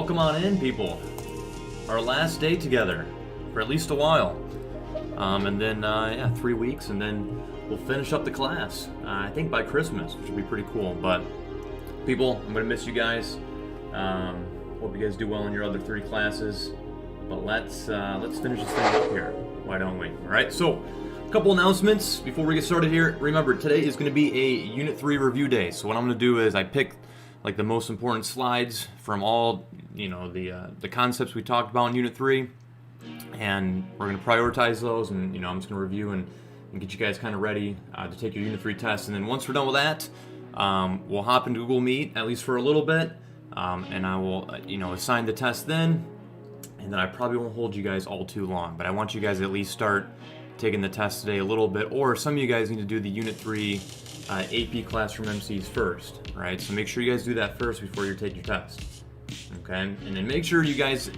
welcome on in, people. Our last day together for at least a while. And then, 3 weeks, and then we'll finish up the class. I think by Christmas, which will be pretty cool. But, people, I'm going to miss you guys. Hope you guys do well in your other 3 classes. But let's finish this thing up here. Why don't we? All right, so a couple announcements before we get started here. Remember, today is going to be a Unit 3 review day. So what I'm going to do is I pick like the most important slides from all, the concepts we talked about in Unit 3. And we're going to prioritize those, and I'm just going to review and get you guys kind of ready to take your Unit 3 test. And then once we're done with that, we'll hop into Google Meet, at least for a little bit, and I will, assign the test then, and then I probably won't hold you guys all too long, but I want you guys to at least start taking the test today a little bit, or some of you guys need to do the Unit 3 AP Classroom MCs first, right? So make sure you guys do that first before you take your test, okay? And then make sure you guys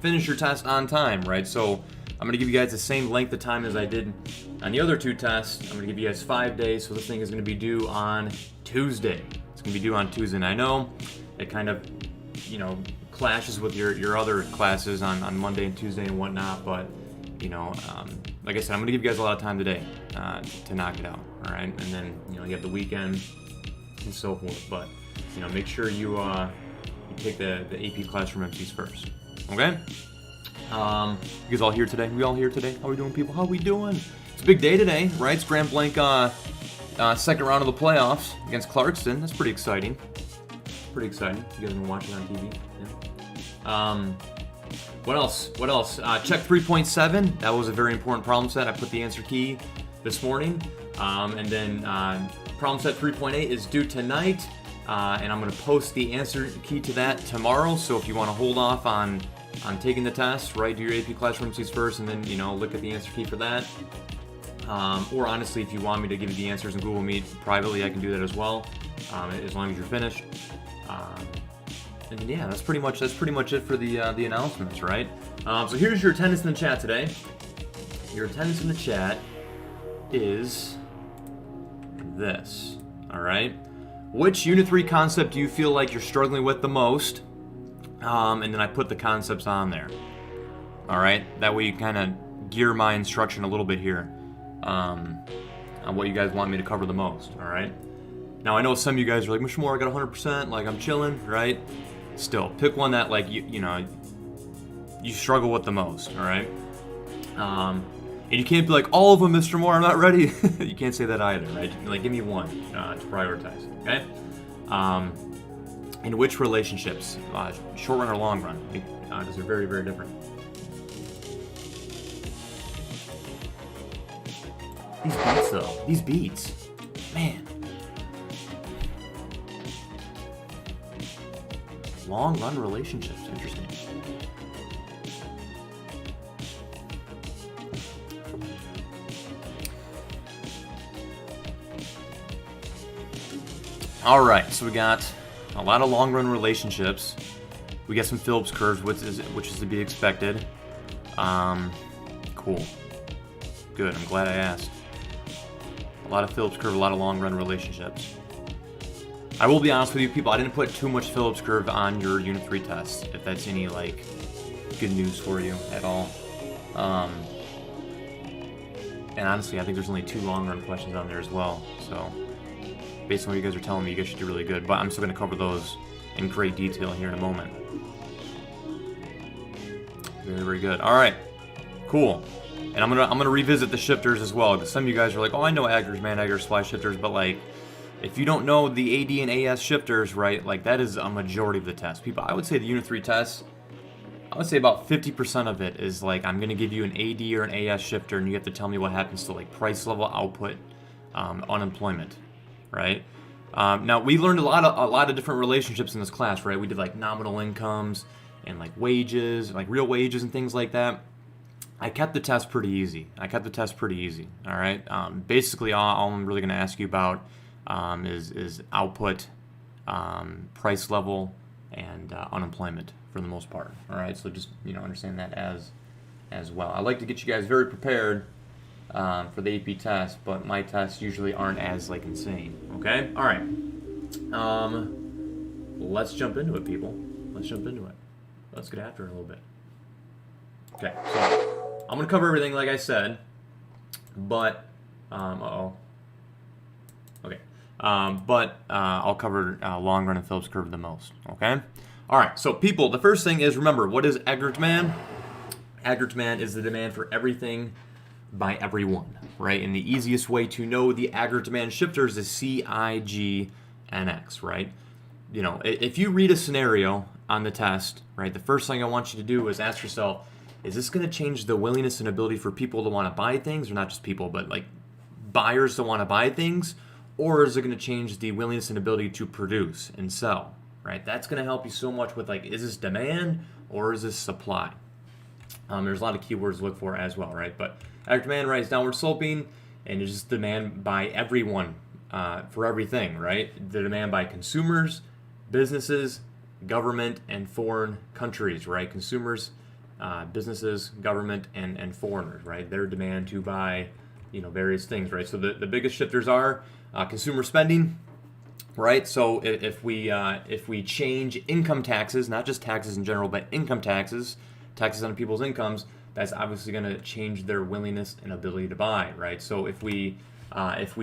finish your test on time, right? So I'm going to give you guys the same length of time as I did on the other 2 tests. I'm going to give you guys 5 days, so this thing is going to be due on Tuesday. It's going to be due on Tuesday, and I know it kind of, clashes with your other classes on Monday and Tuesday and whatnot, but, like I said, I'm going to give you guys a lot of time today to knock it out, all right? And then, you have the weekend and so forth, but, make sure you take the AP Classroom MCs first. Okay? You guys all here today? We all here today? How we doing, people? How we doing? It's a big day today, right? It's Grand Blanc second round of the playoffs against Clarkston. That's pretty exciting. Pretty exciting. You guys been watching on TV? Yeah. What else? Check 3.7. That was a very important problem set. I put the answer key this morning. And then problem set 3.8 is due tonight. And I'm going to post the answer key to that tomorrow. So if you want to hold off on taking the test, right, do your AP Classroom MCs first, and then, look at the answer key for that. Or honestly, if you want me to give you the answers in Google Meet privately, I can do that as well, as long as you're finished. And then, yeah, that's pretty much it for the announcements, right? So here's your attendance in the chat today. Your attendance in the chat is this, all right? Which Unit 3 concept do you feel like you're struggling with the most? And then I put the concepts on there. All right? That way you kind of gear my instruction a little bit here on what you guys want me to cover the most. All right? Now, I know some of you guys are like, Mr. Moore, I got 100%. Like, I'm chilling, right? Still, pick one that, like, you struggle with the most. All right? And you can't be like, all of them, Mr. Moore, I'm not ready. You can't say that either, right? Like, give me one to prioritize, okay? In which relationships, short run or long run, because they're very, very different. These beats, though. These beats. Man. Long run relationships. Interesting. All right, so we got a lot of long-run relationships. We got some Phillips curves, which is to be expected. Cool. Good, I'm glad I asked. A lot of Phillips curve, a lot of long-run relationships. I will be honest with you, people, I didn't put too much Phillips curve on your Unit 3 test, if that's any, good news for you at all. And honestly, I think there's only 2 long-run questions on there as well, so based on what you guys are telling me, you guys should do really good. But I'm still going to cover those in great detail here in a moment. Very, very good. All right, cool. And I'm gonna revisit the shifters as well, because some of you guys are like, oh, I know aggers, man, aggers, supply shifters, but if you don't know the AD and AS shifters, right, that is a majority of the test. People, I would say the Unit 3 test, I would say about 50% of it is I'm going to give you an AD or an AS shifter, and you have to tell me what happens to price level, output, unemployment. Right? Now we learned a lot of different relationships in this class, right? We did nominal incomes and wages, real wages and things like that. I kept the test pretty easy. All right. Basically, all I'm really going to ask you about is output, price level, and unemployment for the most part. All right. So just understand that as well. I like to get you guys very prepared for the AP test, but my tests usually aren't as insane. Okay. All right. Let's jump into it, people. Let's jump into it. let's get after it a little bit. Okay, so I'm going to cover everything like I said, but, okay, but I'll cover long run and Phillips curve the most, okay? All right, so people, the first thing is, remember, what is aggregate demand? Aggregate demand is the demand for everything by everyone, right? And the easiest way to know the aggregate demand shifters is CIGNX, right? You know, if you read a scenario on the test, right, the first thing I want you to do is ask yourself, is this going to change the willingness and ability for people to want to buy things, or not just people, but like buyers to want to buy things, or is it going to change the willingness and ability to produce and sell, right? That's going to help you so much with, like, is this demand or is this supply? There's a lot of keywords to look for as well, right? But aggregate demand, right, is downward sloping, and it's just demand by everyone for everything, right? The demand by consumers, businesses, government, and foreign countries, right? Consumers, businesses, government, and foreigners, right? Their demand to buy, you know, various things, right? So the biggest shifters are consumer spending, right? So if we change income taxes, not just taxes in general, but income taxes on people's incomes, that's obviously going to change their willingness and ability to buy, right? So if we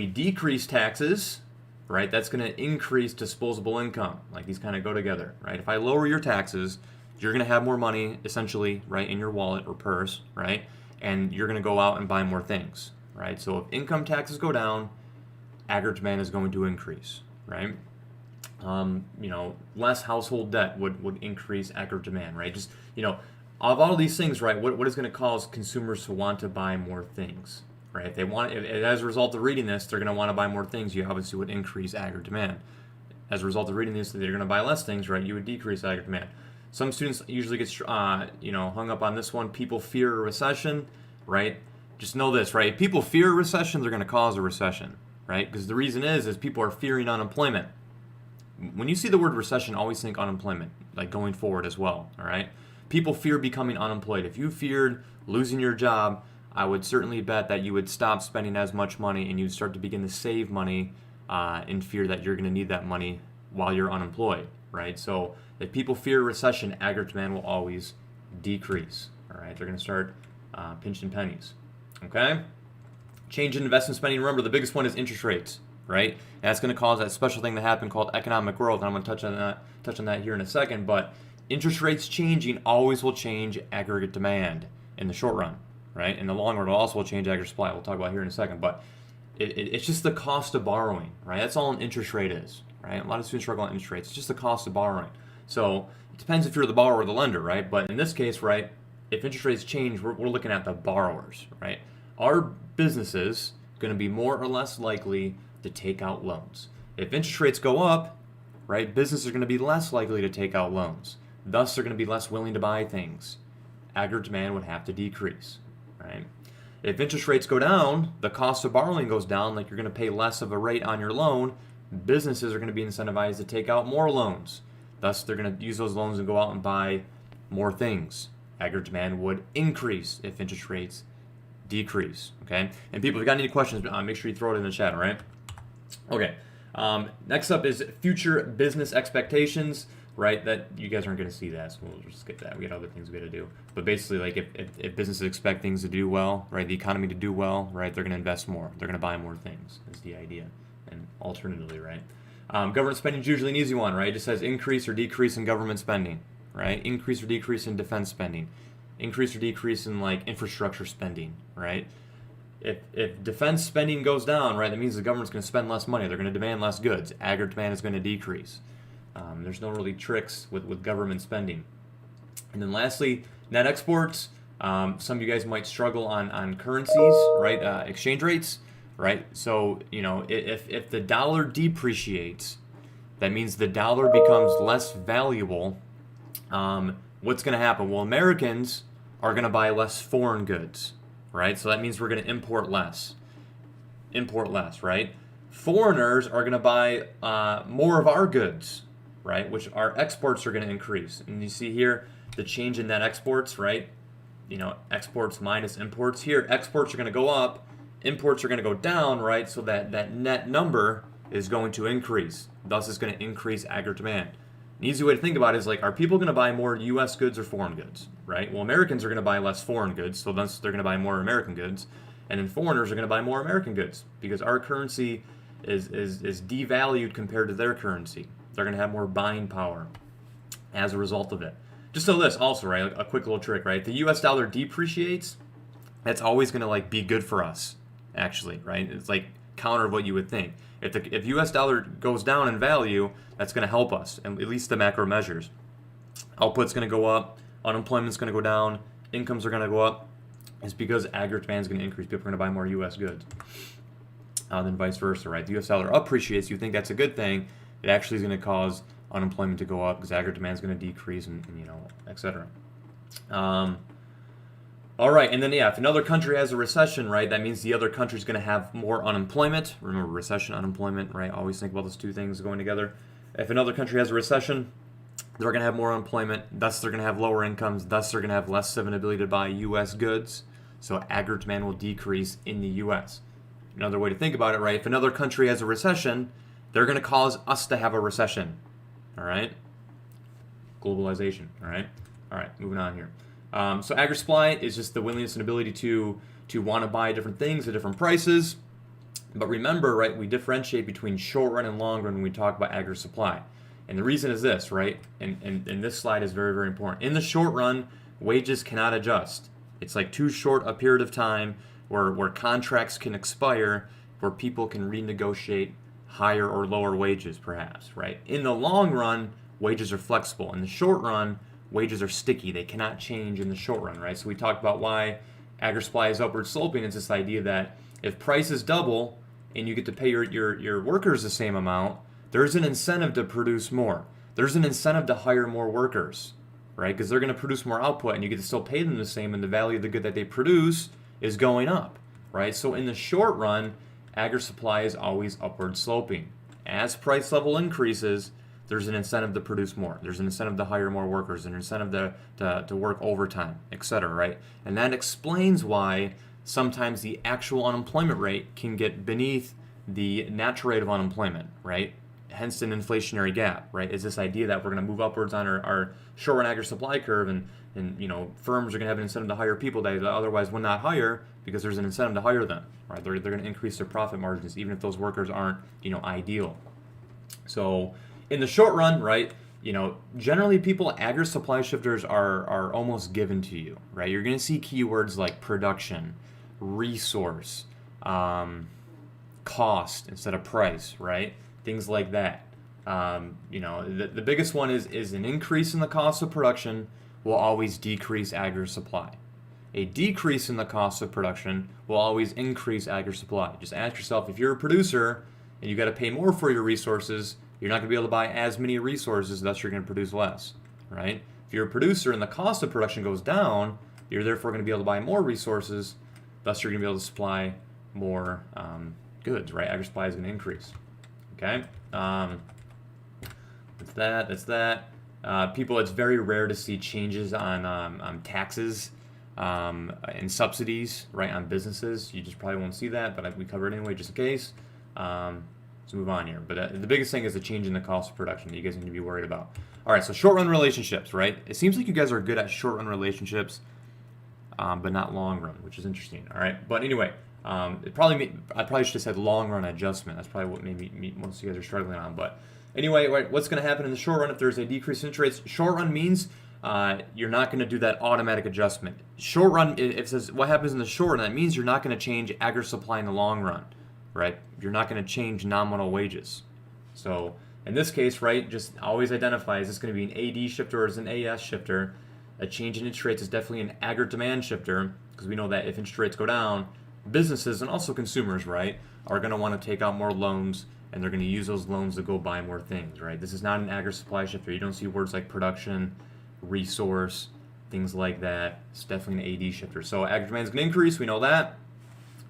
decrease taxes, right, that's going to increase disposable income. Like, these kind of go together, right? If I lower your taxes, you're going to have more money, essentially, right, in your wallet or purse, right? And you're going to go out and buy more things, right? So if income taxes go down, aggregate demand is going to increase, right? You know, less household debt would increase aggregate demand, right? Just, you know, of all these things, right, what is going to cause consumers to want to buy more things, right? If they want, as a result of reading this, they're going to want to buy more things, you obviously would increase aggregate demand. As a result of reading this, they're going to buy less things, right? You would decrease aggregate demand. Some students usually get, hung up on this one. People fear a recession, right? Just know this, right? If people fear a recession, they're going to cause a recession, right? Because the reason is people are fearing unemployment. When you see the word recession, always think unemployment, like going forward as well, all right? People fear becoming unemployed. If you feared losing your job, I would certainly bet that you would stop spending as much money and you'd start to begin to save money in fear that you're going to need that money while you're unemployed, right? So if people fear recession, aggregate demand will always decrease, all right? They're going to start pinching pennies, okay? Change in investment spending. Remember, the biggest one is interest rates, right? And that's going to cause that special thing to happen called economic growth, and I'm going to touch on that here in a second, but interest rates changing always will change aggregate demand in the short run, right? In the long run, it also will change aggregate supply. We'll talk about here in a second, but it's just the cost of borrowing, right? That's all an interest rate is, right? A lot of students struggle on interest rates. It's just the cost of borrowing. So it depends if you're the borrower or the lender, right? But in this case, right, if interest rates change, we're looking at the borrowers, right? Are businesses going to be more or less likely to take out loans? If interest rates go up, right, businesses are going to be less likely to take out loans. Thus, they're going to be less willing to buy things. Aggregate demand would have to decrease, right? If interest rates go down, the cost of borrowing goes down, like you're going to pay less of a rate on your loan. Businesses are going to be incentivized to take out more loans. Thus, they're going to use those loans and go out and buy more things. Aggregate demand would increase if interest rates decrease, okay? And people, if you got any questions, make sure you throw it in the chat, all right? Okay, next up is future business expectations, right? That you guys aren't going to see that, so we'll just skip that. We got other things we got to do. But basically, like if businesses expect things to do well, right, the economy to do well, right, they're going to invest more. They're going to buy more things, is the idea. And alternatively, right? Government spending is usually an easy one, right? It just says increase or decrease in government spending, right? Increase or decrease in defense spending. Increase or decrease in, like, infrastructure spending, right? If defense spending goes down, right, that means the government's going to spend less money. They're going to demand less goods. Aggregate demand is going to decrease. There's no really tricks with government spending. And then lastly, net exports. Some of you guys might struggle on currencies, right? Exchange rates, right? So, you know, if the dollar depreciates, that means the dollar becomes less valuable. What's going to happen? Well, Americans are going to buy less foreign goods, right? So that means we're going to import less, right? Foreigners are going to buy more of our goods, right? Which our exports are going to increase. And you see here the change in net exports, right? You know, exports minus imports. Here, exports are going to go up, imports are going to go down, right? So that net number is going to increase. Thus, it's going to increase aggregate demand. An easy way to think about it is like, are people going to buy more U.S. goods or foreign goods, right? Well, Americans are going to buy less foreign goods, so thus they're going to buy more American goods, and then foreigners are going to buy more American goods because our currency is devalued compared to their currency. They're going to have more buying power as a result of it. Just know this also, right? A quick little trick, right? If the U.S. dollar depreciates, that's always going to like be good for us, actually, right? It's like counter of what you would think. If U.S. dollar goes down in value, that's going to help us, and at least the macro measures. Output's going to go up, unemployment's going to go down, incomes are going to go up. It's because aggregate demand is going to increase. People are going to buy more U.S. goods. Then vice versa, right? The U.S. dollar appreciates. You think that's a good thing. It actually is going to cause unemployment to go up because aggregate demand is going to decrease, and et cetera. All right, and then if another country has a recession, right, that means the other country is going to have more unemployment. Remember, recession, unemployment, right? Always think about those two things going together. If another country has a recession, they're going to have more unemployment. Thus, they're going to have lower incomes. Thus, they're going to have less of an ability to buy U.S. goods. So aggregate demand will decrease in the U.S. Another way to think about it, right? If another country has a recession, they're going to cause us to have a recession. All right? Globalization. All right? All right, moving on here. So aggregate supply is just the willingness and ability to want to buy different things at different prices. But remember, right, we differentiate between short run and long run when we talk about aggregate supply. And the reason is this, right? And this slide is very, very important. In the short run, wages cannot adjust. It's like too short a period of time where contracts can expire, where people can renegotiate higher or lower wages, perhaps, right? In the long run, wages are flexible. In the short run, wages are sticky. They cannot change in the short run, right? So we talked about why aggregate supply is upward sloping. It's this idea that if prices double and you get to pay your workers the same amount, there's an incentive to produce more. There's an incentive to hire more workers, right? Because they're going to produce more output and you get to still pay them the same, and the value of the good that they produce is going up, right? So in the short run, aggregate supply is always upward sloping. As price level increases, there's an incentive to produce more. There's an incentive to hire more workers, an incentive to work overtime, etc., right? And that explains why sometimes the actual unemployment rate can get beneath the natural rate of unemployment, right? Hence an inflationary gap, right? Is this idea that we're going to move upwards on our short-run aggregate supply curve, and firms are going to have an incentive to hire people that otherwise would not hire because there's an incentive to hire them, right? They're going to increase their profit margins even if those workers aren't, ideal. So in the short run, right, generally people, aggregate supply shifters are almost given to you, right? You're going to see keywords like production, resource, cost instead of price, right? Things like that. The biggest one is an increase in the cost of production will always decrease aggregate supply. A decrease in the cost of production will always increase aggregate supply. Just ask yourself, if you're a producer and you got to pay more for your resources, you're not going to be able to buy as many resources, thus you're going to produce less, right? If you're a producer and the cost of production goes down, you're therefore going to be able to buy more resources, thus you're going to be able to supply more goods, right? Aggregate supply is going to increase, okay? That's that. People, it's very rare to see changes on taxes and subsidies, right, on businesses. You just probably won't see that, but we cover it anyway just in case. Let's move on here. But the biggest thing is the change in the cost of production that you guys need to be worried about. All right, so short-run relationships, right? It seems like you guys are good at short-run relationships, but not long-run, which is interesting. All right, but anyway, I probably should have said long-run adjustment. That's probably what maybe most of you guys are struggling on. But anyway, right, what's going to happen in the short run if there's a decrease in interest rates? Short run means you're not going to do that automatic adjustment. Short run, it says what happens in the short run, that means you're not going to change aggregate supply in the long run, right? You're not going to change nominal wages. So in this case, right, just always identify, is this going to be an AD shifter or is it an AS shifter? A change in interest rates is definitely an aggregate demand shifter, because we know that if interest rates go down, businesses and also consumers, right, are going to want to take out more loans, and they're going to use those loans to go buy more things, right? This is not an aggregate supply shifter. You don't see words like production, resource, things like that. It's definitely an AD shifter. So aggregate demand is going to increase, we know that,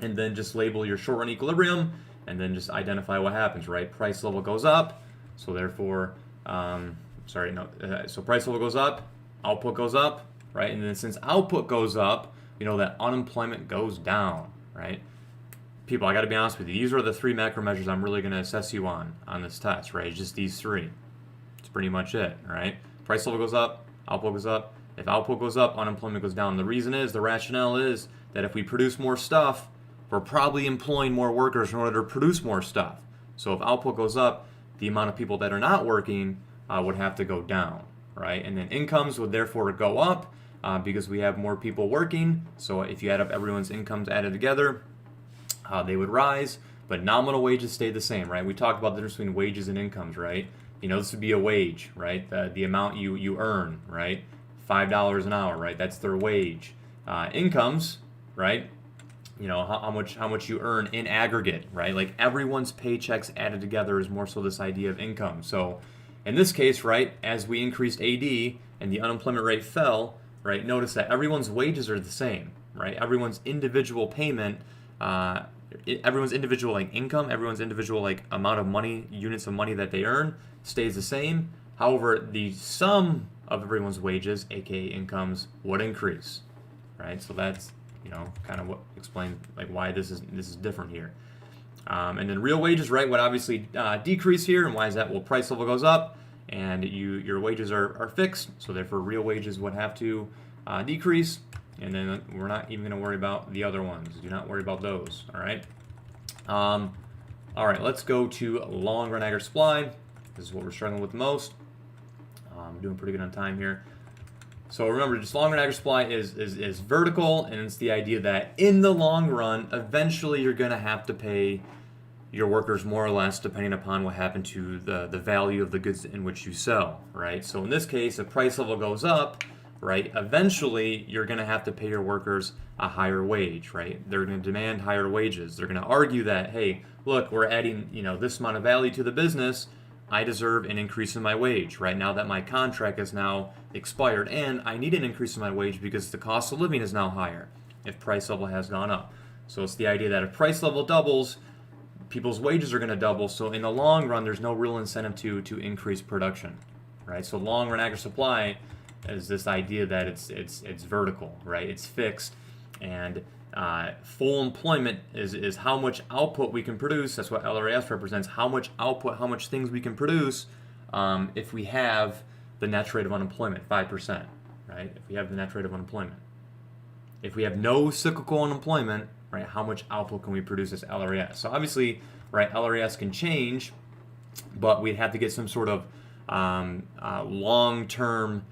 and then just label your short run equilibrium, and then just identify what happens, right? Price level goes up, so therefore, so price level goes up, output goes up, right? And then since output goes up, you know that unemployment goes down, right? People, I got to be honest with you. These are the three macro measures I'm really going to assess you on this test, right? It's just these three. It's pretty much it, right? Price level goes up, output goes up. If output goes up, unemployment goes down. The reason is, the rationale is that if we produce more stuff, we're probably employing more workers in order to produce more stuff. So if output goes up, the amount of people that are not working would have to go down, right? And then incomes would therefore go up because we have more people working. So if you add up everyone's incomes added together, they would rise, but nominal wages stay the same, right? We talked about the difference between wages and incomes, right? This would be a wage, right? The amount you earn, right? $5 an hour, right? That's their wage. Incomes, right? How much you earn in aggregate, right? Like everyone's paychecks added together is more so this idea of income. So in this case, right, as we increased AD and the unemployment rate fell, right, notice that everyone's wages are the same, right? Everyone's individual payment, everyone's individual income, everyone's individual amount of money, units of money that they earn stays the same. However, the sum of everyone's wages, aka incomes, would increase, right? So that's kind of what explains why this is different here. And then real wages, right, would obviously decrease here. And why is that? Well, price level goes up, and your wages are fixed, so therefore real wages would have to decrease. And then we're not even going to worry about the other ones. Do not worry about those. All right. All right. Let's go to long run aggregate supply. This is what we're struggling with the most. Doing pretty good on time here. So remember, just long run aggregate supply is vertical, and it's the idea that in the long run, eventually you're going to have to pay your workers more or less depending upon what happened to the value of the goods in which you sell, right? So in this case, if price level goes up, right, eventually you're going to have to pay your workers a higher wage, right? They're going to demand higher wages. They're going to argue that, hey, look, we're adding this amount of value to the business. I deserve an increase in my wage, right? Now that my contract is now expired, and I need an increase in my wage because the cost of living is now higher if price level has gone up. So it's the idea that if price level doubles, people's wages are going to double. So in the long run, there's no real incentive to increase production, right? So long run aggregate supply is this idea that it's vertical, right? It's fixed, and full employment is how much output we can produce. That's what LRAS represents. How much output, how much things we can produce if we have the net rate of unemployment, 5%, right? If we have the net rate of unemployment. If we have no cyclical unemployment, right, how much output can we produce as LRAS? So obviously, right, LRAS can change, but we'd have to get some sort of long-term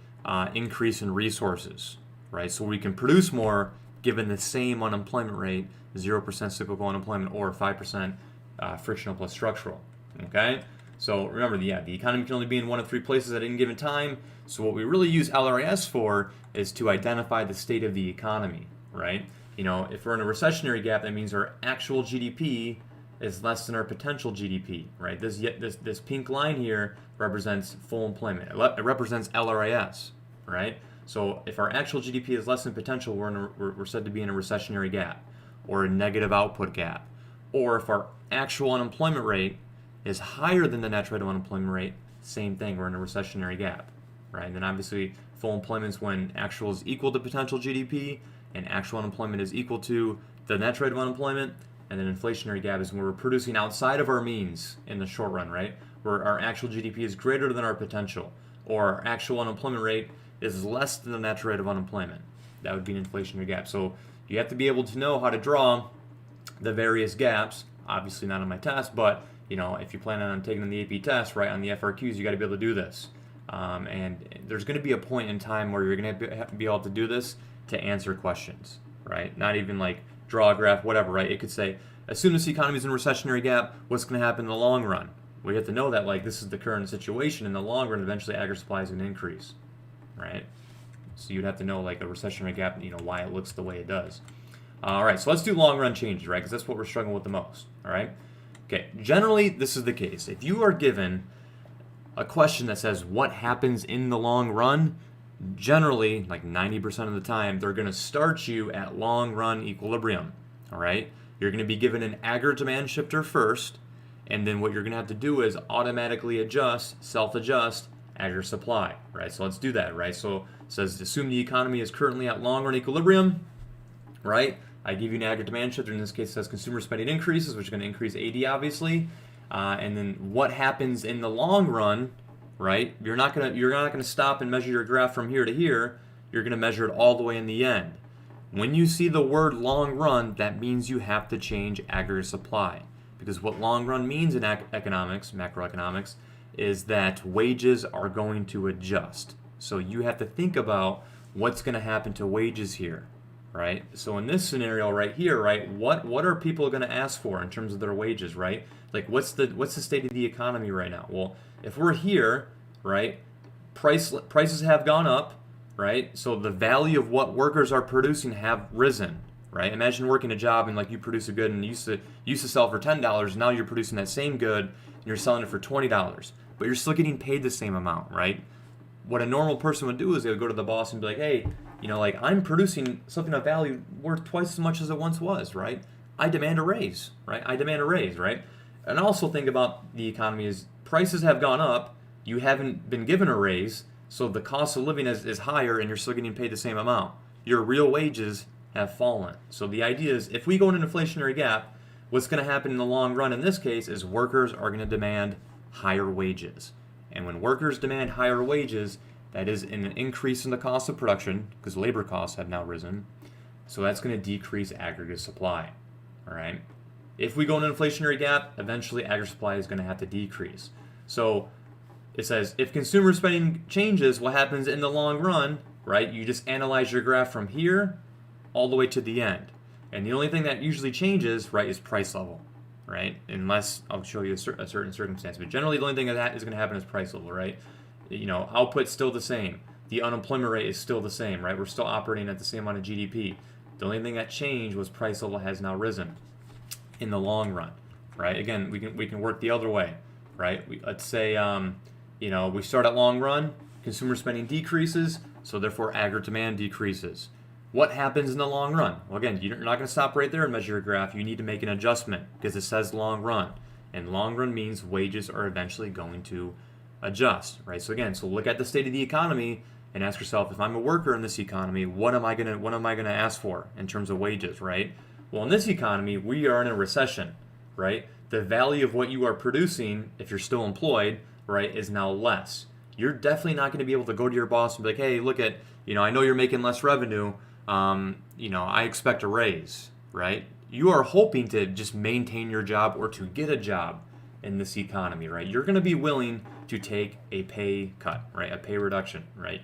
increase in resources, right? So we can produce more given the same unemployment rate, 0% cyclical unemployment or 5% frictional plus structural, okay? So remember, the economy can only be in one of three places at any given time. So what we really use LRAS for is to identify the state of the economy, right? If we're in a recessionary gap, that means our actual GDP is less than our potential GDP, right? This pink line here represents full employment. It represents LRAS, right? So if our actual GDP is less than potential, we're said to be in a recessionary gap or a negative output gap. Or if our actual unemployment rate is higher than the net rate of unemployment rate, same thing, we're in a recessionary gap, right? And then obviously full employment is when actual is equal to potential GDP and actual unemployment is equal to the net rate of unemployment. And then inflationary gap is when we're producing outside of our means in the short run, right? Where our actual GDP is greater than our potential, or our actual unemployment rate is less than the net rate of unemployment. That would be an inflationary gap. So you have to be able to know how to draw the various gaps. Obviously not on my test, but if you plan on taking the AP test, right, on the FRQs, you got to be able to do this. And there's going to be a point in time where you're going to be able to do this to answer questions, right? Not even draw a graph, whatever, right? It could say, as soon as the economy is in a recessionary gap, what's going to happen in the long run? We have to know that this is the current situation. In the long run, eventually aggregate supply is going to increase, right? So you'd have to know a recessionary gap, why it looks the way it does. All right, so let's do long run changes, right? Because that's what we're struggling with the most, all right? Okay, generally this is the case. If you are given a question that says what happens in the long run, generally 90% of the time, they're going to start you at long run equilibrium, all right? You're going to be given an aggregate demand shifter first, and then what you're going to have to do is automatically adjust, self-adjust aggregate supply, right? So let's do that, right? So it says assume the economy is currently at long run equilibrium, right? I give you an aggregate demand shifter. In this case, it says consumer spending increases, which is going to increase AD, obviously. And then what happens in the long run, right? You're not gonna stop and measure your graph from here to here. You're gonna measure it all the way in the end. When you see the word long run, that means you have to change aggregate supply. Because what long run means in economics, macroeconomics, is that wages are going to adjust. So you have to think about what's going to happen to wages here, right? So in this scenario right here, right, what are people going to ask for in terms of their wages, right? Like what's the state of the economy right now? Well, if we're here, right, prices have gone up, right? So the value of what workers are producing have risen, right? Imagine working a job and like you produce a good and used to sell for $10. Now you're producing that same good and you're selling it for $20, but you're still getting paid the same amount, right? What a normal person would do is they would go to the boss and be like, hey, like I'm producing something of value worth twice as much as it once was, right? I demand a raise, right? I demand a raise, right? And also think about the economy is prices have gone up, you haven't been given a raise, so the cost of living is higher and you're still getting paid the same amount. Your real wages have fallen. So the idea is if we go in an inflationary gap, what's going to happen in the long run in this case is workers are going to demand higher wages. And when workers demand higher wages, that is an increase in the cost of production because labor costs have now risen. So that's going to decrease aggregate supply. All right. If we go in an inflationary gap, eventually aggregate supply is going to have to decrease. So it says if consumer spending changes, what happens in the long run, right? You just analyze your graph from here all the way to the end. And the only thing that usually changes, right, is price level, right? Unless I'll show you a certain circumstance. But generally the only thing that is going to happen is price level, right? Output's still the same. The unemployment rate is still the same, right? We're still operating at the same amount of GDP. The only thing that changed was price level has now risen in the long run, right? Again, we can work the other way, right? Let's say, we start at long run, consumer spending decreases, so therefore aggregate demand decreases. What happens in the long run? Well, again, you're not going to stop right there and measure your graph. You need to make an adjustment because it says long run. And long run means wages are eventually going to adjust, right? So again, look at the state of the economy and ask yourself, if I'm a worker in this economy, what am I gonna ask for in terms of wages, right? Well, in this economy, we are in a recession, right? The value of what you are producing, if you're still employed, right, is now less. You're definitely not going to be able to go to your boss and be like, hey, look at, I know you're making less revenue. I expect a raise, right? You are hoping to just maintain your job or to get a job in this economy, right? You're going to be willing to take a pay cut, right? A pay reduction, right?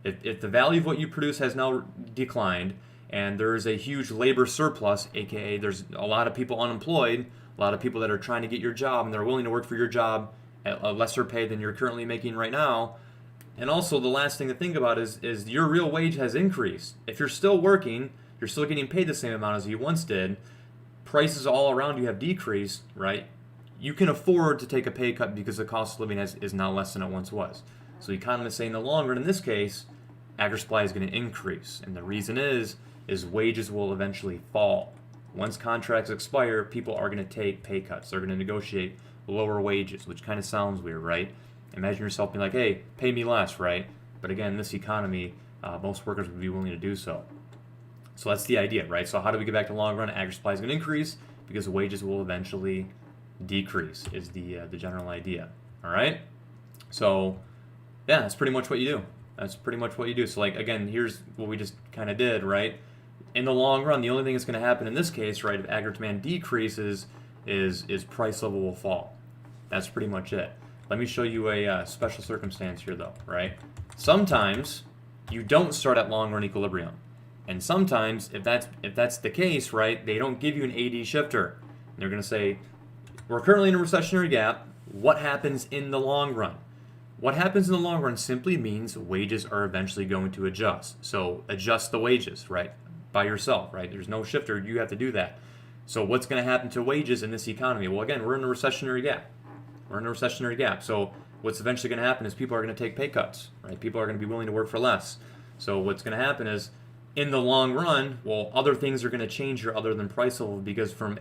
If the value of what you produce has now declined and there is a huge labor surplus, aka there's a lot of people unemployed, a lot of people that are trying to get your job and they're willing to work for your job at a lesser pay than you're currently making right now. And also the last thing to think about is your real wage has increased. If you're still working, you're still getting paid the same amount as you once did. Prices all around you have decreased, right? You can afford to take a pay cut because the cost of living is now less than it once was. So economists say in the long run, in this case, aggregate supply is going to increase. And the reason is wages will eventually fall. Once contracts expire, people are going to take pay cuts. They're going to negotiate lower wages, which kind of sounds weird, right? Imagine yourself being like, hey, pay me less, right? But again, in this economy, most workers would be willing to do so. So that's the idea, right? So how do we get back to long run? Aggregate supply is going to increase because wages will eventually decrease is the general idea. All right? So yeah, that's pretty much what you do. So like, again, here's what we just kind of did, right? In the long run, the only thing that's going to happen in this case, right, if aggregate demand decreases, is price level will fall. That's pretty much it. Let me show you a special circumstance here, though, right? Sometimes you don't start at long run equilibrium, and sometimes if that's the case, right, they don't give you an AD shifter. They're going to say, we're currently in a recessionary gap. What happens in the long run? What happens in the long run simply means wages are eventually going to adjust. So adjust the wages, right, by yourself, right? There's no shifter. You have to do that. So what's going to happen to wages in this economy? Well, again, we're in a recessionary gap. So what's eventually going to happen is people are going to take pay cuts, right? People are going to be willing to work for less. So what's going to happen is in the long run, well, other things are going to change here other than price level because from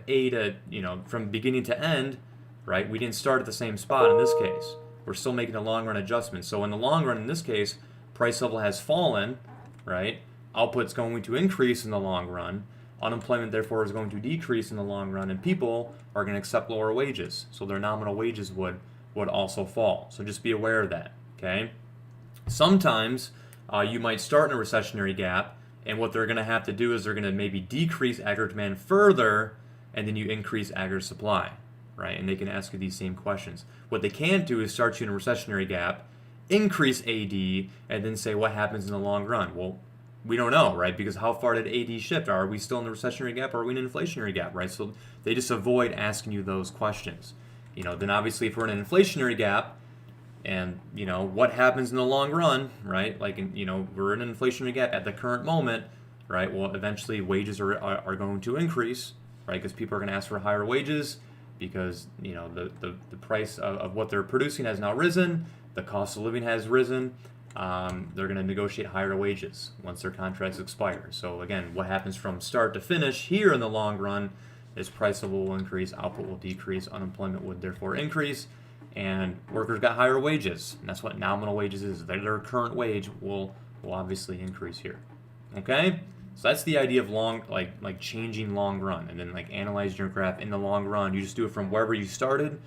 from beginning to end, right, we didn't start at the same spot in this case. We're still making a long run adjustment. So in the long run, in this case, price level has fallen, right? Output's going to increase in the long run. Unemployment, therefore, is going to decrease in the long run, and people are going to accept lower wages. So their nominal wages would also fall. So just be aware of that. Okay? Sometimes you might start in a recessionary gap, and what they're going to have to do is they're going to maybe decrease aggregate demand further, and then you increase aggregate supply, right? And they can ask you these same questions. What they can't do is start you in a recessionary gap, increase AD, and then say what happens in the long run. Well, we don't know, right? Because how far did AD shift? Are we still in the recessionary gap, or are we in an inflationary gap, right? So they just avoid asking you those questions. Then obviously if we're in an inflationary gap, and what happens in the long run, right? Like we're in an inflationary gap at the current moment, right? Well, eventually wages are going to increase, right? Because people are going to ask for higher wages because the price of what they're producing has now risen, the cost of living has risen. They're going to negotiate higher wages once their contracts expire. So again, what happens from start to finish here in the long run is price level will increase, output will decrease, unemployment would therefore increase, and workers got higher wages. And that's what nominal wages is. Their current wage will obviously increase here. Okay? So that's the idea of long, like changing long run, and then like analyze your graph in the long run. You just do it from wherever you started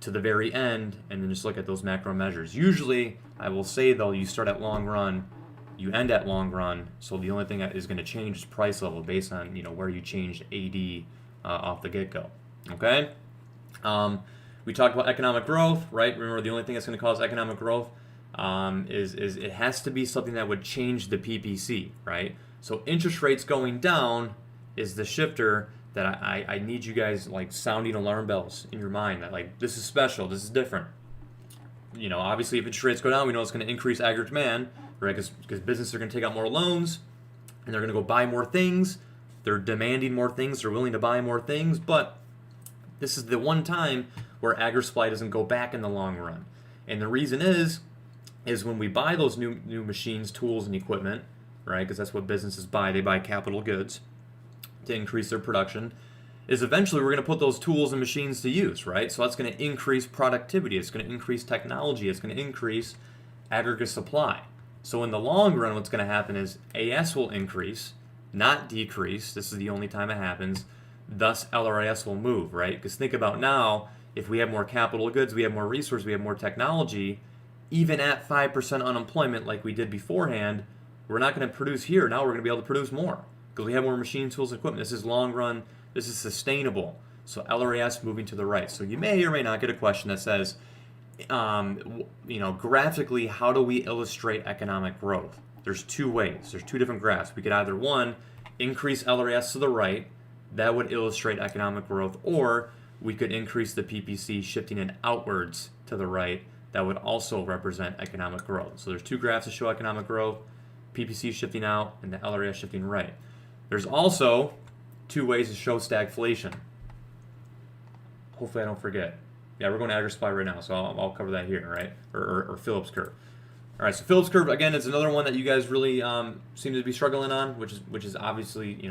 to the very end, and then just look at those macro measures. Usually, I will say though, you start at long run, you end at long run. So the only thing that is going to change is price level based on where you changed AD off the get-go. Okay. We talked about economic growth, right? Remember, the only thing that's going to cause economic growth is it has to be something that would change the PPC, right? So interest rates going down is the shifter that I need you guys like sounding alarm bells in your mind that like this is special, this is different. Obviously if interest rates go down, we know it's going to increase aggregate demand, right? Because businesses are going to take out more loans and they're going to go buy more things. They're demanding more things. They're willing to buy more things, but this is the one time where aggregate supply doesn't go back in the long run. And the reason is when we buy those new machines, tools, and equipment, right? Because that's what businesses buy. They buy capital goods to increase their production. Is eventually we're going to put those tools and machines to use, right? So that's going to increase productivity. It's going to increase technology. It's going to increase aggregate supply. So in the long run, what's going to happen is AS will increase, not decrease. This is the only time it happens. Thus, LRIS will move, right? Because think about now, if we have more capital goods, we have more resources, we have more technology, even at 5% unemployment like we did beforehand, we're not going to produce here. Now we're going to be able to produce more because we have more machine tools and equipment. This is long run. This is sustainable. So LRIS moving to the right. So you may or may not get a question that says, graphically, how do we illustrate economic growth? There's two ways. There's two different graphs. We could either, one, increase LRIS to the right. That would illustrate economic growth, or we could increase the PPC, shifting it outwards to the right. That would also represent economic growth. So there's two graphs to show economic growth, PPC shifting out and the LRIS shifting right. There's also two ways to show stagflation. Hopefully I don't forget. Yeah, we're going to aggregate supply right now, so I'll cover that here, right? Or Phillips curve. All right, so Phillips curve, again, is another one that you guys really seem to be struggling on, which is obviously,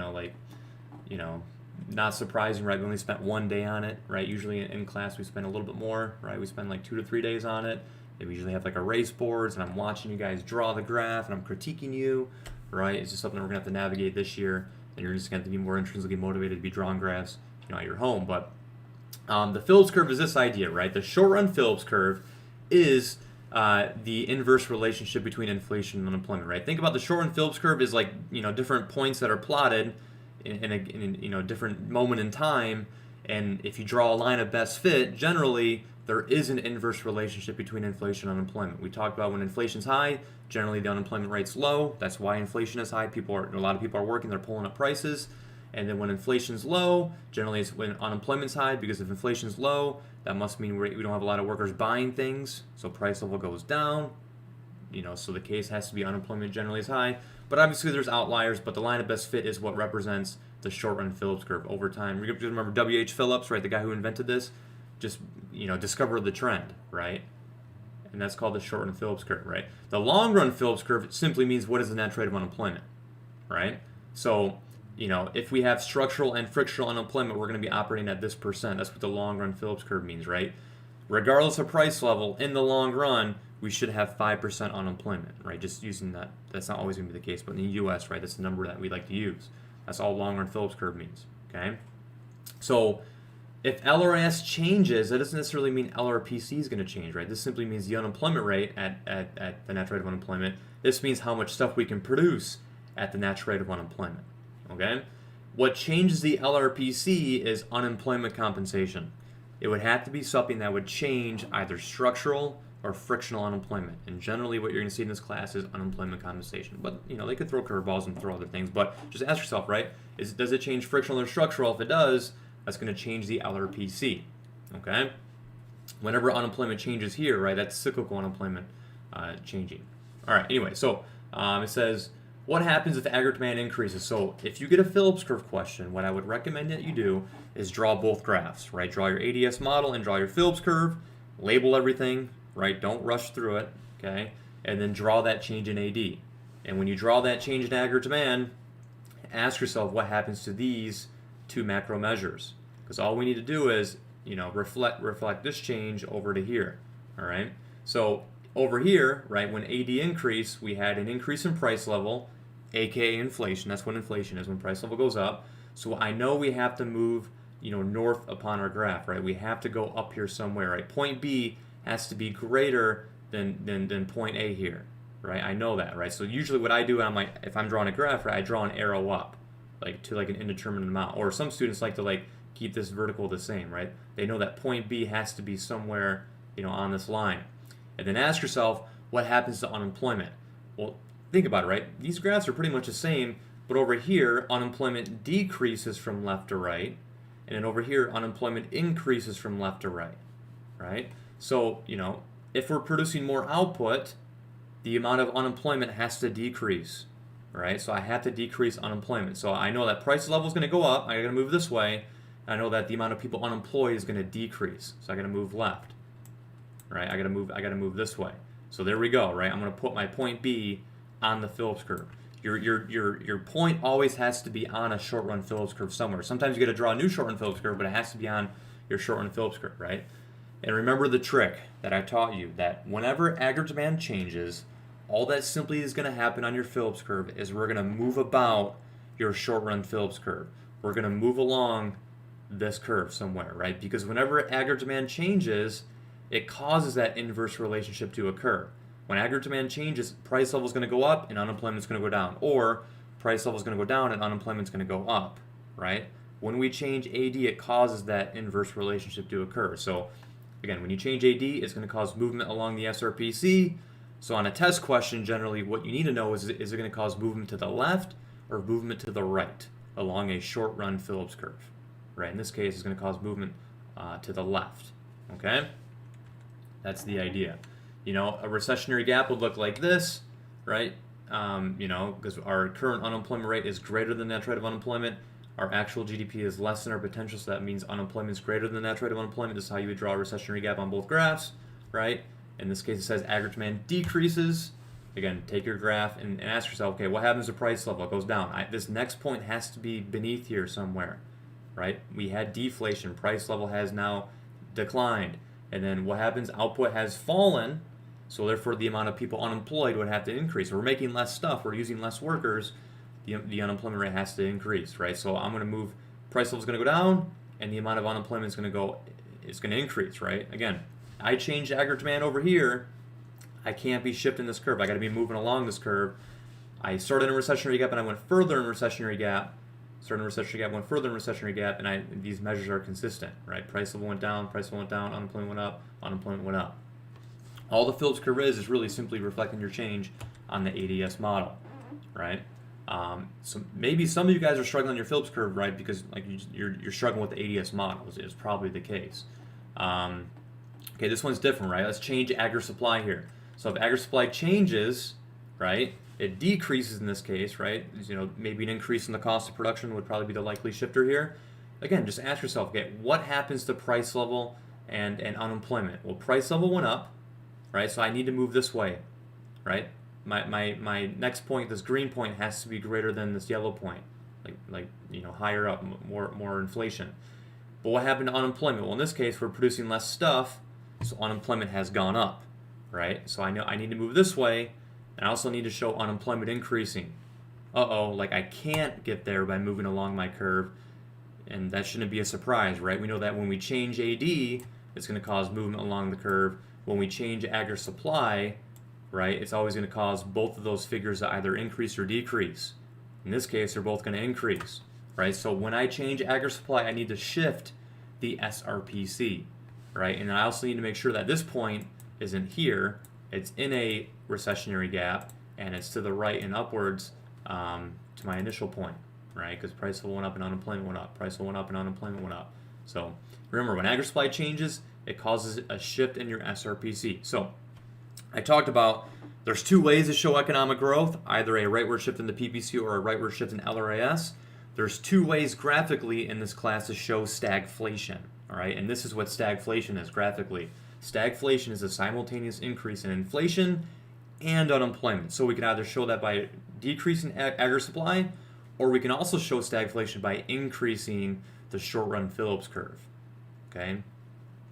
not surprising, right? We only spent 1 day on it, right? Usually in class we spend a little bit more, right? We spend like 2 to 3 days on it. And we usually have like erase boards, and I'm watching you guys draw the graph, and I'm critiquing you, right? It's just something we're gonna have to navigate this year, and you're just gonna have to be more intrinsically motivated to be drawing graphs, at your home. But the Phillips curve is this idea, right? The short-run Phillips curve is the inverse relationship between inflation and unemployment, right? Think about the short-run Phillips curve is like different points that are plotted in a different moment in time, and if you draw a line of best fit, generally there is an inverse relationship between inflation and unemployment. We talked about when inflation's high, generally the unemployment rate's low. That's why inflation is high. A lot of people are working, they're pulling up prices. And then when inflation's low, generally it's when unemployment's high, because if inflation's low, that must mean we don't have a lot of workers buying things, so price level goes down. So the case has to be unemployment generally is high. But obviously there's outliers, but the line of best fit is what represents the short-run Phillips curve over time. Remember W.H. Phillips, right, the guy who invented this, just discovered the trend, right? And that's called the short-run Phillips curve, right? The long-run Phillips curve simply means what is the net rate of unemployment, right? So, if we have structural and frictional unemployment, we're going to be operating at this percent. That's what the long-run Phillips curve means, right? Regardless of price level, in the long run, we should have 5% unemployment, right? Just using that. That's not always going to be the case, but in the U.S., right, that's the number that we like to use. That's all long-run Phillips curve means, okay? So if LRS changes, that doesn't necessarily mean LRPC is going to change, right? This simply means the unemployment rate at the natural rate of unemployment. This means how much stuff we can produce at the natural rate of unemployment, okay? What changes the LRPC is unemployment compensation. It would have to be something that would change either structural or frictional unemployment. And generally what you're going to see in this class is unemployment compensation. But, you know, they could throw curveballs and throw other things. But just ask yourself, right? Does it change frictional or structural? If it does, that's going to change the LRPC, okay? Whenever unemployment changes here, right, that's cyclical unemployment changing. All right, anyway, so it says, what happens if aggregate demand increases? So if you get a Phillips curve question, what I would recommend that you do is draw both graphs, right? Draw your ADS model and draw your Phillips curve, label everything, right? Don't rush through it, okay? And then draw that change in AD. And when you draw that change in aggregate demand, ask yourself what happens to these two macro measures. Because all we need to do is, you know, reflect this change over to here, all right? So over here, right, when AD increased, we had an increase in price level, aka inflation. That's what inflation is, when price level goes up. So I know we have to move, you know, north upon our graph, right? We have to go up here somewhere, right? Point B has to be greater than point A here, right? I know that, right? So usually what I do, if I'm drawing a graph, right, I draw an arrow up, like to like an indeterminate amount. Or some students like to like keep this vertical the same, right? They know that point B has to be somewhere, you know, on this line. And then ask yourself, what happens to unemployment? Well, think about it, right? These graphs are pretty much the same, but over here, unemployment decreases from left to right, and then over here, unemployment increases from left to right, right? So, you know, if we're producing more output, the amount of unemployment has to decrease, right? So I have to decrease unemployment. So I know that price level is going to go up. I got to move this way. I know that the amount of people unemployed is going to decrease. So I got to move left, right? I got to move this way. So there we go, right? I'm going to put my point B on the Phillips curve. Your point always has to be on a short run Phillips curve somewhere. Sometimes you got to draw a new short run Phillips curve, but it has to be on your short run Phillips curve, right? And remember the trick that I taught you, that whenever aggregate demand changes, all that simply is going to happen on your Phillips curve is we're going to move about your short run Phillips curve. We're going to move along this curve somewhere, right? Because whenever aggregate demand changes, it causes that inverse relationship to occur. When aggregate demand changes, price level is going to go up and unemployment is going to go down. Or price level is going to go down and unemployment is going to go up, right? When we change AD, it causes that inverse relationship to occur. So again, when you change AD, it's going to cause movement along the SRPC. So on a test question, generally what you need to know is it going to cause movement to the left or movement to the right along a short run Phillips curve, right? In this case, it's going to cause movement to the left, okay? That's the idea. You know, a recessionary gap would look like this, right? You know, because our current unemployment rate is greater than the net rate of unemployment. Our actual GDP is less than our potential, so that means unemployment is greater than the net rate of unemployment. This is how you would draw a recessionary gap on both graphs, right? In this case, it says aggregate demand decreases. Again, take your graph and ask yourself, okay, what happens to price level? It goes down. This next point has to be beneath here somewhere, right? We had deflation. Price level has now declined. And then what happens? Output has fallen. So therefore, the amount of people unemployed would have to increase. We're making less stuff. We're using less workers. The unemployment rate has to increase, right? So I'm going to move. Price level is going to go down, and the amount of unemployment is going to increase, right? Again, I changed aggregate demand over here. I can't be shifting this curve. I got to be moving along this curve. I started in a recessionary gap, and I went further in a recessionary gap. Started in a recessionary gap, went further in a recessionary gap, and these measures are consistent, right? Price level went down, unemployment went up, unemployment went up. All the Phillips curve is really simply reflecting your change on the ADS model, right? So maybe some of you guys are struggling on your Phillips curve, right? Because like you're struggling with the ADS model is probably the case. Okay, this one's different, right? Let's change aggregate supply here. So if aggregate supply changes, right, it decreases in this case, right? You know, maybe an increase in the cost of production would probably be the likely shifter here. Again, just ask yourself, okay, what happens to price level and unemployment? Well, price level went up, right? So I need to move this way, right? My next point, this green point, has to be greater than this yellow point, like you know, higher up, more inflation. But what happened to unemployment? Well, in this case, we're producing less stuff, so unemployment has gone up, right? So I know I need to move this way, and I also need to show unemployment increasing. Like I can't get there by moving along my curve. And that shouldn't be a surprise, right? We know that when we change AD, it's going to cause movement along the curve. When we change aggregate supply, right, it's always going to cause both of those figures to either increase or decrease. In this case, they're both going to increase, right? So when I change aggregate supply, I need to shift the SRPC, right? And I also need to make sure that this point isn't here. It's in a recessionary gap, and it's to the right and upwards to my initial point, right? Because price level went up and unemployment went up. Price level went up and unemployment went up. So remember, when aggregate supply changes, it causes a shift in your SRPC. So I talked about there's two ways to show economic growth, either a rightward shift in the PPC or a rightward shift in LRAS. There's two ways graphically in this class to show stagflation, all right? And this is what stagflation is graphically. Stagflation is a simultaneous increase in inflation and unemployment. So we can either show that by decreasing aggregate supply, or we can also show stagflation by increasing the short-run Phillips curve, okay?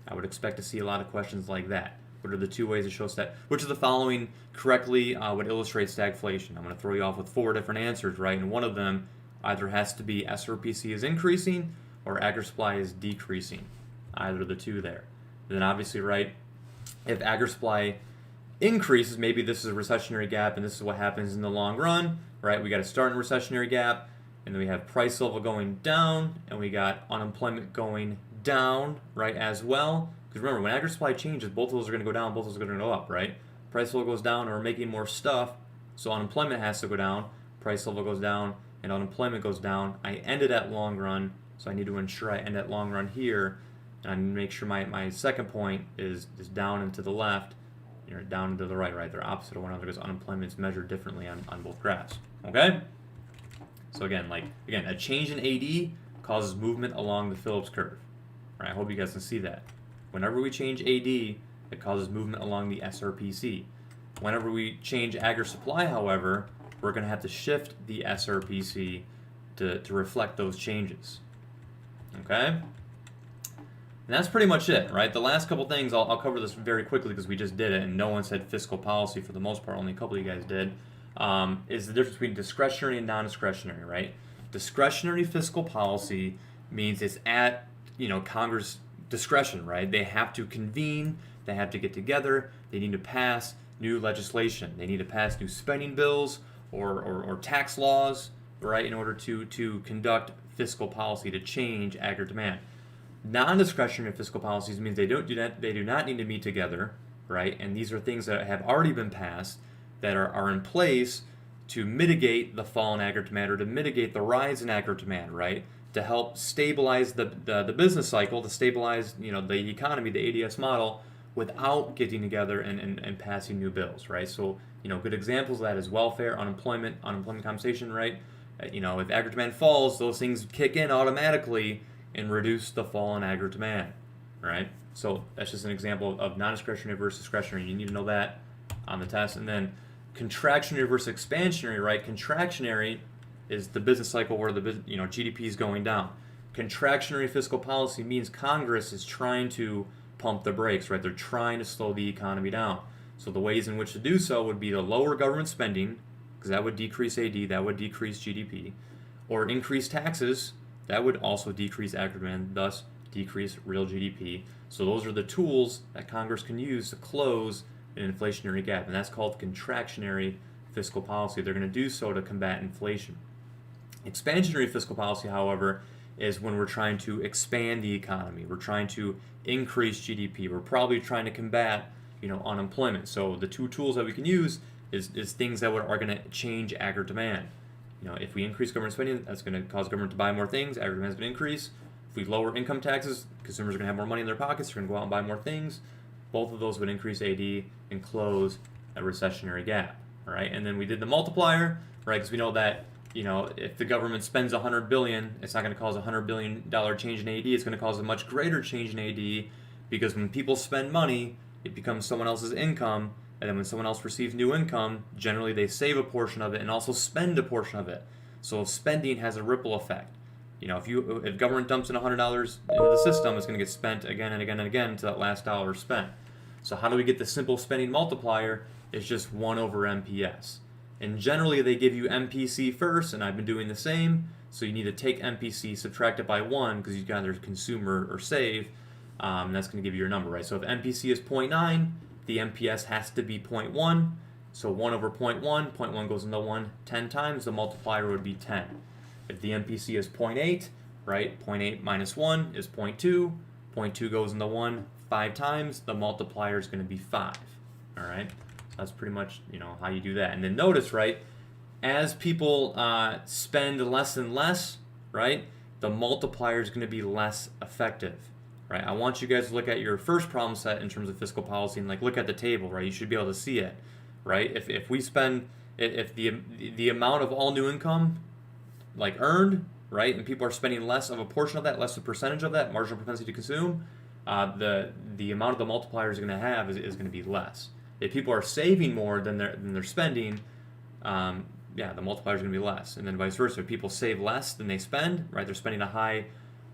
I would expect to see a lot of questions like that. What are the two ways to show which of the following correctly would illustrate stagflation? I'm going to throw you off with 4 different answers, right? And one of them either has to be SRPC is increasing or aggregate supply is decreasing. Either of the two there. And then obviously, right, if aggregate supply increases, maybe this is a recessionary gap and this is what happens in the long run, right? We got to start in a recessionary gap, and then we have price level going down, and we got unemployment going down, right, as well. Because remember, when aggregate supply changes, both of those are going to go down, both of those are going to go up, right? Price level goes down, and we're making more stuff, so unemployment has to go down. Price level goes down, and unemployment goes down. I ended at long run, so I need to ensure I end at long run here, and I need to make sure my second point is down and to the left, down and to the right, right? They're opposite of one another because unemployment is measured differently on both graphs, okay? So again, a change in AD causes movement along the Phillips curve, right? I hope you guys can see that. Whenever we change AD, it causes movement along the SRPC. Whenever we change aggregate supply, however, we're going to have to shift the SRPC to reflect those changes. Okay? And that's pretty much it, right? The last couple things, I'll cover this very quickly because we just did it and no one said fiscal policy for the most part, only a couple of you guys did, is the difference between discretionary and non-discretionary, right? Discretionary fiscal policy means it's at, Congress' discretion, right? They have to convene, they have to get together, they need to pass new legislation, they need to pass new spending bills or tax laws, right, in order to conduct fiscal policy to change aggregate demand. Non-discretionary fiscal policies means they do not need to meet together, right? And these are things that have already been passed that are in place to mitigate the fall in aggregate demand or to mitigate the rise in aggregate demand, right? To help stabilize the business cycle, to stabilize the economy, the ADS model, without getting together and passing new bills, right? So good examples of that is welfare, unemployment compensation, right? If aggregate demand falls, those things kick in automatically and reduce the fall in aggregate demand, right? So that's just an example of non-discretionary versus discretionary. You need to know that on the test. And then contractionary versus expansionary, right? Contractionary is the business cycle where the GDP is going down. Contractionary fiscal policy means Congress is trying to pump the brakes, right? They're trying to slow the economy down. So the ways in which to do so would be to lower government spending, because that would decrease AD, that would decrease GDP, or increase taxes, that would also decrease aggregate demand, thus decrease real GDP. So those are the tools that Congress can use to close an inflationary gap, and that's called contractionary fiscal policy. They're going to do so to combat inflation. Expansionary fiscal policy, however, is when we're trying to expand the economy. We're trying to increase GDP. We're probably trying to combat, unemployment. So the two tools that we can use is things that are going to change aggregate demand. If we increase government spending, that's going to cause government to buy more things. Aggregate demand is going to increase. If we lower income taxes, consumers are going to have more money in their pockets. They're going to go out and buy more things. Both of those would increase AD and close a recessionary gap. All right, and then we did the multiplier, right? Because we know that if the government spends $100 billion, it's not going to cause a $100 billion change in AD. It's going to cause a much greater change in AD because when people spend money, it becomes someone else's income. And then when someone else receives new income, generally they save a portion of it and also spend a portion of it. So spending has a ripple effect. If government dumps in $100 into the system, it's going to get spent again and again and again until that last dollar is spent. So how do we get the simple spending multiplier? It's just 1 over MPS. And generally they give you MPC first, and I've been doing the same. So you need to take MPC, subtract it by 1, because you've got either consume or save. And that's going to give you your number, right? So if MPC is 0.9, the MPS has to be 0.1. So 1 over 0.1, 0.1 goes into 1 10 times, the multiplier would be 10. If the MPC is 0.8, right, 0.8 minus 1 is 0.2, 0.2 goes into 1 5 times, the multiplier is going to be 5, all right? So that's pretty much, how you do that. And then notice, right, as people spend less and less, right, the multiplier is going to be less effective, right? I want you guys to look at your first problem set in terms of fiscal policy and look at the table, right? You should be able to see it. Right? If we spend, if the amount of all new income earned, right, and people are spending less of a portion of that, less of a percentage of that, marginal propensity to consume, the amount of the multiplier is going to have is going to be less. If people are saving more than they're spending, the multiplier is going to be less, and then vice versa. If people save less than they spend, right, they're spending a high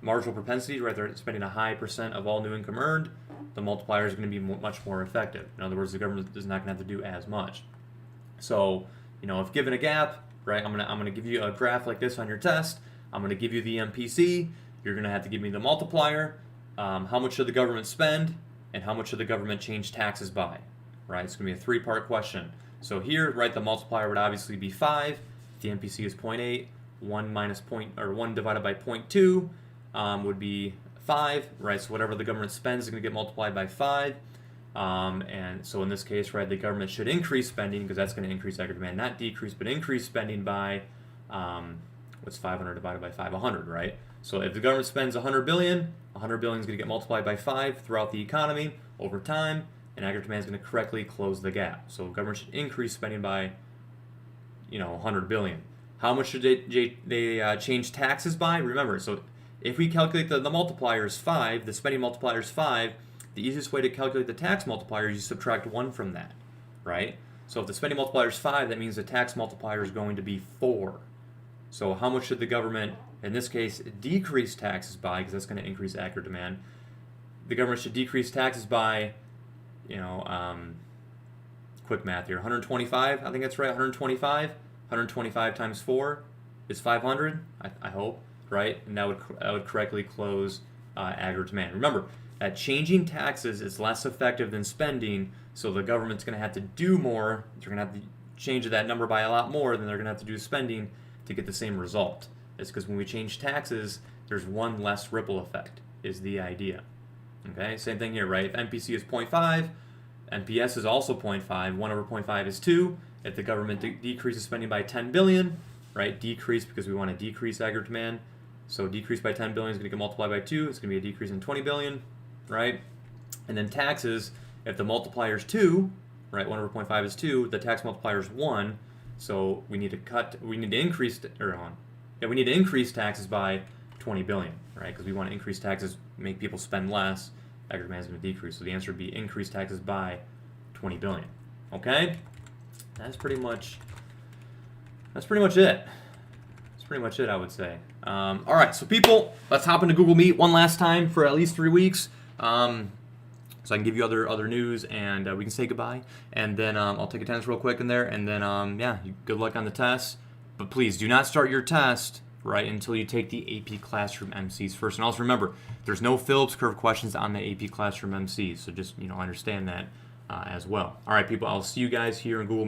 marginal propensity, right, they're spending a high percent of all new income earned, the multiplier is going to be much more effective. In other words, the government is not going to have to do as much. So, if given a gap, right, I'm going to give you a graph like this on your test. I'm going to give you the MPC. You're going to have to give me the multiplier. How much should the government spend, and how much should the government change taxes by? Right, it's going to be a 3-part question. So here, right, the multiplier would obviously be 5. If the MPC is 0.8, 1 divided by 0.2 would be 5, right? So whatever the government spends is going to get multiplied by 5. And so in this case, right, the government should increase spending because that's going to increase aggregate demand, not decrease, but increase spending by, what's 500 divided by 5? 100, right? So if the government spends 100 billion, 100 billion is going to get multiplied by 5 throughout the economy over time, and aggregate demand is going to correctly close the gap. So the government should increase spending by, 100 billion. How much should they change taxes by? Remember, so if we calculate the multiplier is 5, the spending multiplier is 5, the easiest way to calculate the tax multiplier is you subtract 1 from that, right? So if the spending multiplier is 5, that means the tax multiplier is going to be 4. So how much should the government, in this case, decrease taxes by, because that's going to increase aggregate demand? The government should decrease taxes by, quick math here, 125, I think that's right, 125. 125 times 4 is 500, I hope. Right, and that would correctly close aggregate demand. Remember that changing taxes is less effective than spending, so the government's going to have to do more. They're going to have to change that number by a lot more than they're going to have to do spending to get the same result. It's because when we change taxes, there's one less ripple effect, is the idea. Okay, same thing here, right? If MPC is 0.5, MPS is also 0.5. 1 over 0.5 is 2. If the government decreases spending by 10 billion, right, decrease because we want to decrease aggregate demand. So decrease by 10 billion is going to get multiplied by 2. It's going to be a decrease in 20 billion, right? And then taxes, if the multiplier is 2, right, 1 over 0.5 is 2, the tax multiplier is 1. So we need to increase taxes by 20 billion, right? Because we want to increase taxes, make people spend less. Aggregate demand is going to decrease. So the answer would be increase taxes by 20 billion. Okay? That's pretty much it. That's pretty much it, I would say. All right, so people, let's hop into Google Meet one last time for at least 3 weeks, so I can give you other news, and we can say goodbye. And then I'll take attendance real quick in there, and then good luck on the test. But please do not start your test right until you take the AP Classroom MCs first. And also remember, there's no Phillips curve questions on the AP Classroom MCs, so just understand that as well. All right, people, I'll see you guys here in Google Meet.